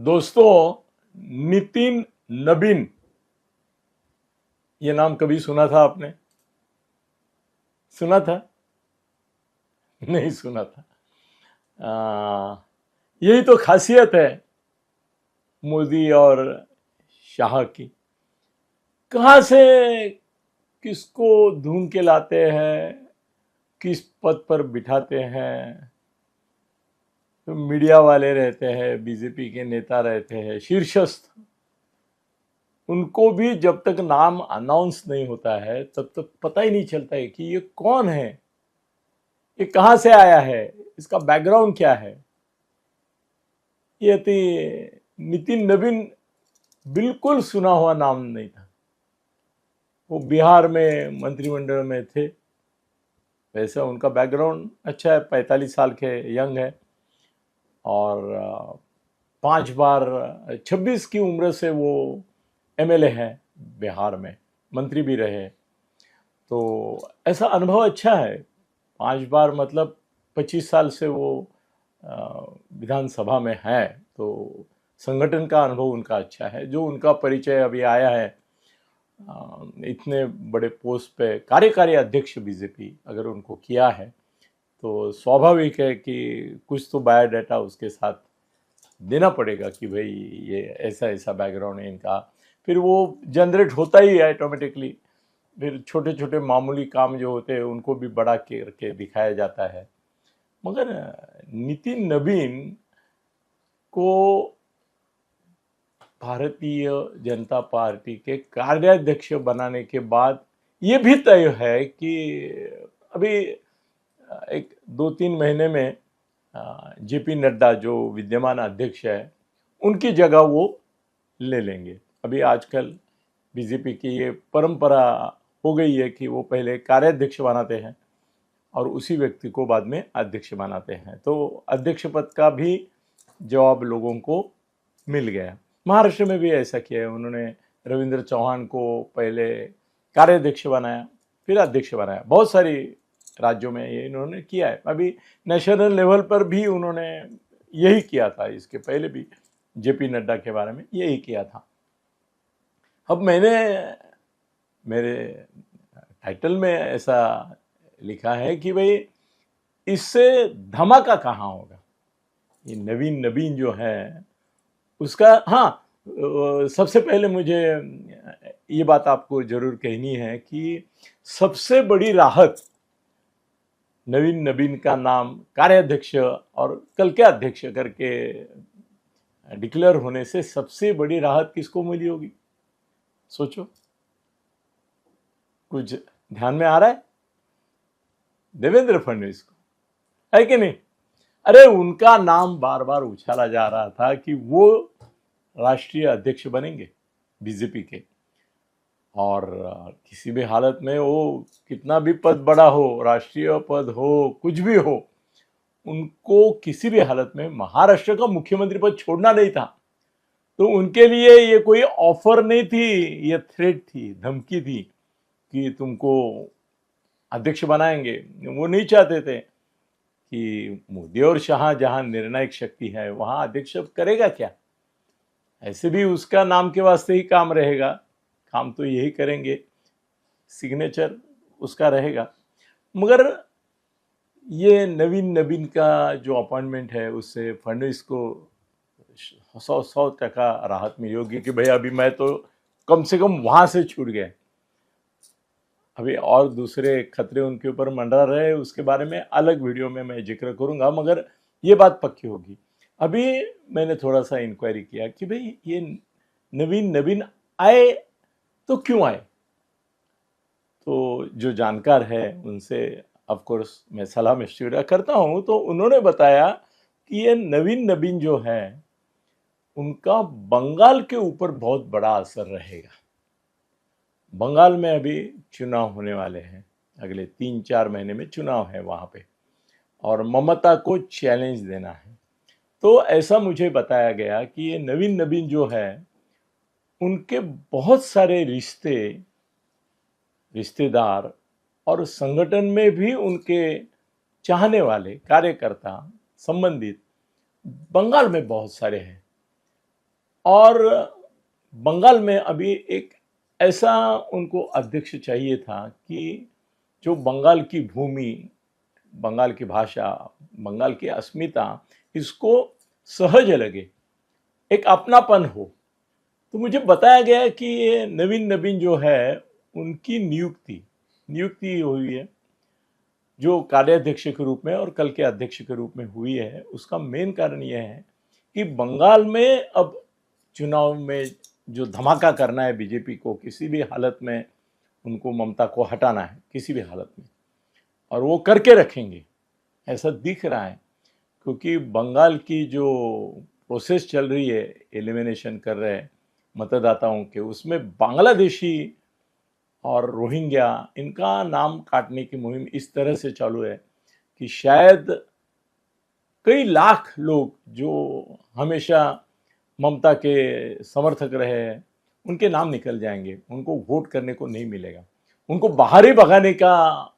दोस्तों, नितिन नबीन, ये नाम कभी सुना था आपने? सुना था? नहीं सुना था। यही तो खासियत है मोदी और शाह की। कहां से किसको ढूंढ के लाते हैं, किस पद पर बिठाते हैं। तो मीडिया वाले रहते हैं, बीजेपी के नेता रहते हैं शीर्षस्थ, उनको भी जब तक नाम अनाउंस नहीं होता है तब तक पता ही नहीं चलता है कि ये कौन है, ये कहां से आया है, इसका बैकग्राउंड क्या है। ये थी नितिन नबीन, बिल्कुल सुना हुआ नाम नहीं था। वो बिहार में मंत्रिमंडल में थे। वैसे उनका बैकग्राउंड अच्छा है, 45 साल के यंग है और 5 बार 26 की उम्र से वो एमएलए हैं बिहार में, मंत्री भी रहे। तो ऐसा अनुभव अच्छा है। 5 बार मतलब 25 साल से वो विधानसभा में है, तो संगठन का अनुभव उनका अच्छा है। जो उनका परिचय अभी आया है, इतने बड़े पोस्ट पे कार्यकारी अध्यक्ष बीजेपी अगर उनको किया है तो स्वाभाविक है कि कुछ तो बायोडाटा उसके साथ देना पड़ेगा कि भाई ये ऐसा ऐसा बैकग्राउंड है इनका। फिर वो जनरेट होता ही है ऑटोमेटिकली। फिर छोटे छोटे मामूली काम जो होते हैं उनको भी बड़ा करके दिखाया जाता है। मगर नितिन नबीन को भारतीय जनता पार्टी के कार्याध्यक्ष बनाने के बाद ये भी तय है कि अभी 1-2-3 महीने में जेपी नड्डा जो विद्यमान अध्यक्ष है उनकी जगह वो ले लेंगे। अभी आजकल बीजेपी की ये परंपरा हो गई है कि वो पहले कार्याध्यक्ष बनाते हैं और उसी व्यक्ति को बाद में अध्यक्ष बनाते हैं। तो अध्यक्ष पद का भी जवाब लोगों को मिल गया। महाराष्ट्र में भी ऐसा किया है। उन्होंने रविंद्र चौहान को पहले कार्याध्यक्ष बनाया, फिर अध्यक्ष बनाया। बहुत सारी राज्यों में ये इन्होंने किया है। अभी नेशनल लेवल पर भी उन्होंने यही किया था। इसके पहले भी जेपी नड्डा के बारे में यही किया था। अब मैंने मेरे टाइटल में ऐसा लिखा है कि भाई इससे धमाका कहाँ होगा। ये नवीन नबीन जो है उसका, हाँ, सबसे पहले मुझे ये बात आपको जरूर कहनी है कि सबसे बड़ी राहत नवीन नबीन का नाम कार्याध्यक्ष और कल के अध्यक्ष करके डिक्लेयर होने से सबसे बड़ी राहत किसको मिली होगी? सोचो, कुछ ध्यान में आ रहा है? देवेंद्र फडणवीस को, है कि नहीं? अरे उनका नाम बार बार उछाला जा रहा था कि वो राष्ट्रीय अध्यक्ष बनेंगे बीजेपी के, और किसी भी हालत में वो कितना भी पद बड़ा हो, राष्ट्रीय पद हो, कुछ भी हो, उनको किसी भी हालत में महाराष्ट्र का मुख्यमंत्री पद छोड़ना नहीं था। तो उनके लिए ये कोई ऑफर नहीं थी, ये थ्रेट थी, धमकी थी कि तुमको अध्यक्ष बनाएंगे। वो नहीं चाहते थे कि मोदी और शाह जहां निर्णायक शक्ति है वहां अध्यक्ष करेगा क्या। ऐसे भी उसका नाम के वास्ते ही काम रहेगा, काम तो यही करेंगे, सिग्नेचर उसका रहेगा। मगर ये नवीन नबीन का जो अपॉइंटमेंट है उससे फडणवीस को 100% राहत मिली होगी कि भाई अभी मैं तो कम से कम वहां से छूट गया। अभी और दूसरे खतरे उनके ऊपर मंडरा रहे, उसके बारे में अलग वीडियो में मैं जिक्र करूंगा, मगर ये बात पक्की होगी। अभी मैंने थोड़ा सा इंक्वायरी किया कि भाई ये नवीन नबीन आए तो क्यों आए। तो जो जानकार है उनसे ऑफ कोर्स मैं सलाह मशविरा करता हूं, तो उन्होंने बताया कि ये नवीन नबीन जो है उनका बंगाल के ऊपर बहुत बड़ा असर रहेगा। बंगाल में अभी चुनाव होने वाले हैं, अगले 3-4 महीने में चुनाव है वहां पे, और ममता को चैलेंज देना है। तो ऐसा मुझे बताया गया कि ये नवीन नबीन जो है उनके बहुत सारे रिश्तेदार और संगठन में भी उनके चाहने वाले कार्यकर्ता संबंधित बंगाल में बहुत सारे हैं। और बंगाल में अभी एक ऐसा उनको अध्यक्ष चाहिए था कि जो बंगाल की भूमि, बंगाल की भाषा, बंगाल की अस्मिता, इसको सहज लगे, एक अपनापन हो। तो मुझे बताया गया है कि ये नवीन नवीन जो है उनकी नियुक्ति हुई है जो कार्याध्यक्ष के रूप में और कल के अध्यक्ष के रूप में हुई है। उसका मेन कारण यह है कि बंगाल में अब चुनाव में जो धमाका करना है बीजेपी को, किसी भी हालत में उनको ममता को हटाना है, किसी भी हालत में, और वो करके रखेंगे ऐसा दिख रहा है। क्योंकि बंगाल की जो प्रोसेस चल रही है, एलिमिनेशन कर रहे हैं मतदाताओं के, उसमें बांग्लादेशी और रोहिंग्या इनका नाम काटने की मुहिम इस तरह से चालू है कि शायद कई लाख लोग जो हमेशा ममता के समर्थक रहे हैं उनके नाम निकल जाएंगे, उनको वोट करने को नहीं मिलेगा, उनको बाहर ही भगाने का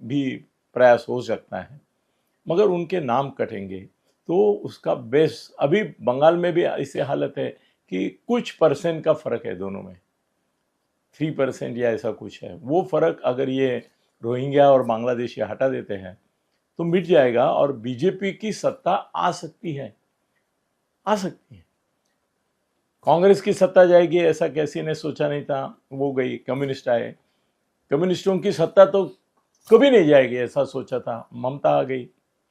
भी प्रयास हो सकता है, मगर उनके नाम कटेंगे। तो उसका बेस अभी बंगाल में भी ऐसी हालत है कि कुछ परसेंट का फर्क है दोनों में, 3% या ऐसा कुछ है। वो फर्क अगर ये रोहिंग्या और बांग्लादेशी हटा देते हैं तो मिट जाएगा और बीजेपी की सत्ता आ सकती है। कांग्रेस की सत्ता जाएगी ऐसा किसी ने सोचा नहीं था, वो गई, कम्युनिस्ट आए। कम्युनिस्टों की सत्ता तो कभी नहीं जाएगी ऐसा सोचा था, ममता आ गई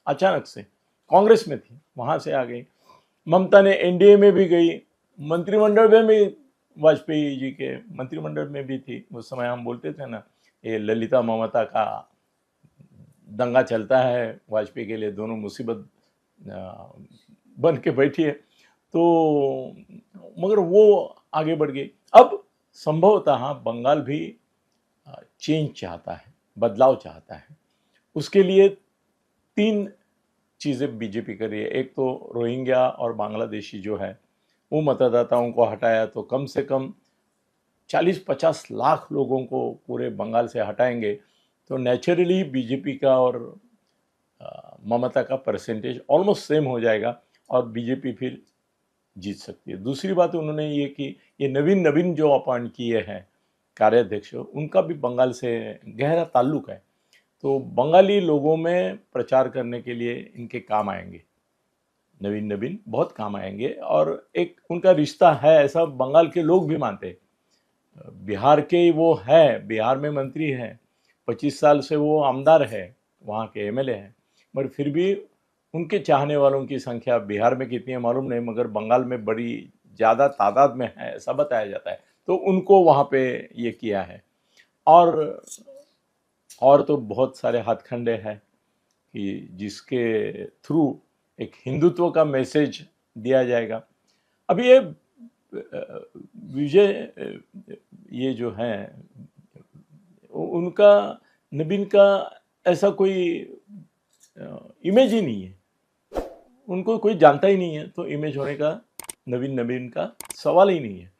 अचानक से, कांग्रेस में थी वहां से आ गई। ममता ने एनडीए में भी गई, मंत्रिमंडल में भी, वाजपेयी जी के मंत्रिमंडल में भी थी। उस समय हम बोलते थे ना, ये ललिता ममता का दंगा चलता है वाजपेयी के लिए, दोनों मुसीबत बन के बैठी है। तो मगर वो आगे बढ़ गई। अब संभवतः बंगाल भी चेंज चाहता है, बदलाव चाहता है। उसके लिए 3 चीज़ें बीजेपी कर रही है। एक तो रोहिंग्या और बांग्लादेशी जो है वो मतदाताओं को हटाया तो कम से कम 40-50 लाख लोगों को पूरे बंगाल से हटाएंगे तो नेचुरली बीजेपी का और ममता का परसेंटेज ऑलमोस्ट सेम हो जाएगा और बीजेपी फिर जीत सकती है। दूसरी बात उन्होंने ये कि ये नवीन जो अपॉइंट किए हैं कार्याध्यक्ष, उनका भी बंगाल से गहरा ताल्लुक है, तो बंगाली लोगों में प्रचार करने के लिए इनके काम आएंगे, नवीन बहुत काम आएंगे। और एक उनका रिश्ता है ऐसा बंगाल के लोग भी मानते हैं। बिहार के वो है, बिहार में मंत्री हैं, 25 साल से वो आमदार है, वहाँ के एमएलए हैं, मगर फिर भी उनके चाहने वालों की संख्या बिहार में कितनी है मालूम नहीं, मगर बंगाल में बड़ी ज़्यादा तादाद में है ऐसा बताया जाता है। तो उनको वहाँ पे ये किया है। और तो बहुत सारे हाथखंडे हैं कि जिसके थ्रू एक हिंदुत्व का मैसेज दिया जाएगा। अभी ये विजय ये जो हैं उनका, नवीन का ऐसा कोई इमेज ही नहीं है, उनको कोई जानता ही नहीं है, तो इमेज होने का नवीन का सवाल ही नहीं है।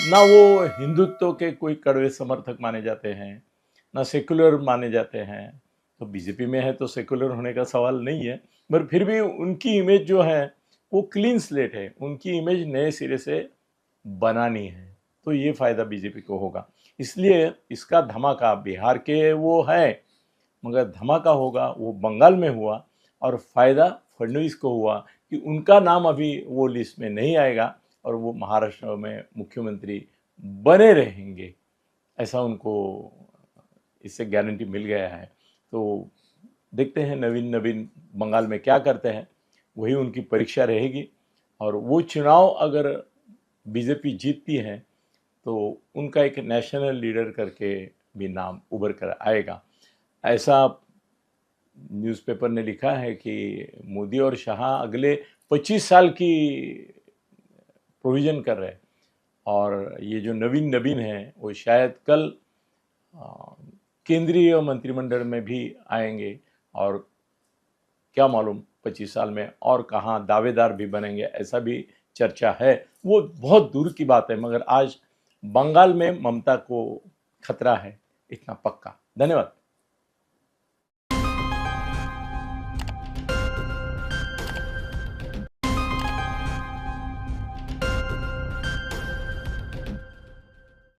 ना वो हिंदुत्व के कोई कड़वे समर्थक माने जाते हैं, ना सेकुलर माने जाते हैं। तो बीजेपी में है तो सेकुलर होने का सवाल नहीं है, मगर फिर भी उनकी इमेज जो है वो क्लीन स्लेट है, उनकी इमेज नए सिरे से बनानी है, तो ये फायदा बीजेपी को होगा। इसलिए इसका धमाका बिहार के वो है, मगर धमाका होगा वो बंगाल में हुआ और फायदा फडणवीस को हुआ कि उनका नाम अभी वो लिस्ट में नहीं आएगा और वो महाराष्ट्र में मुख्यमंत्री बने रहेंगे, ऐसा उनको इससे गारंटी मिल गया है। तो देखते हैं नवीन बंगाल में क्या करते हैं, वही उनकी परीक्षा रहेगी। और वो चुनाव अगर बीजेपी जीतती है तो उनका एक नेशनल लीडर करके भी नाम उभर कर आएगा। ऐसा न्यूज़पेपर ने लिखा है कि मोदी और शाह अगले 25 साल की प्रोविज़न कर रहे हैं और ये जो नवीन है वो शायद कल केंद्रीय मंत्रिमंडल में भी आएंगे और क्या मालूम 25 साल में और कहाँ दावेदार भी बनेंगे, ऐसा भी चर्चा है। वो बहुत दूर की बात है, मगर आज बंगाल में ममता को खतरा है, इतना पक्का। धन्यवाद।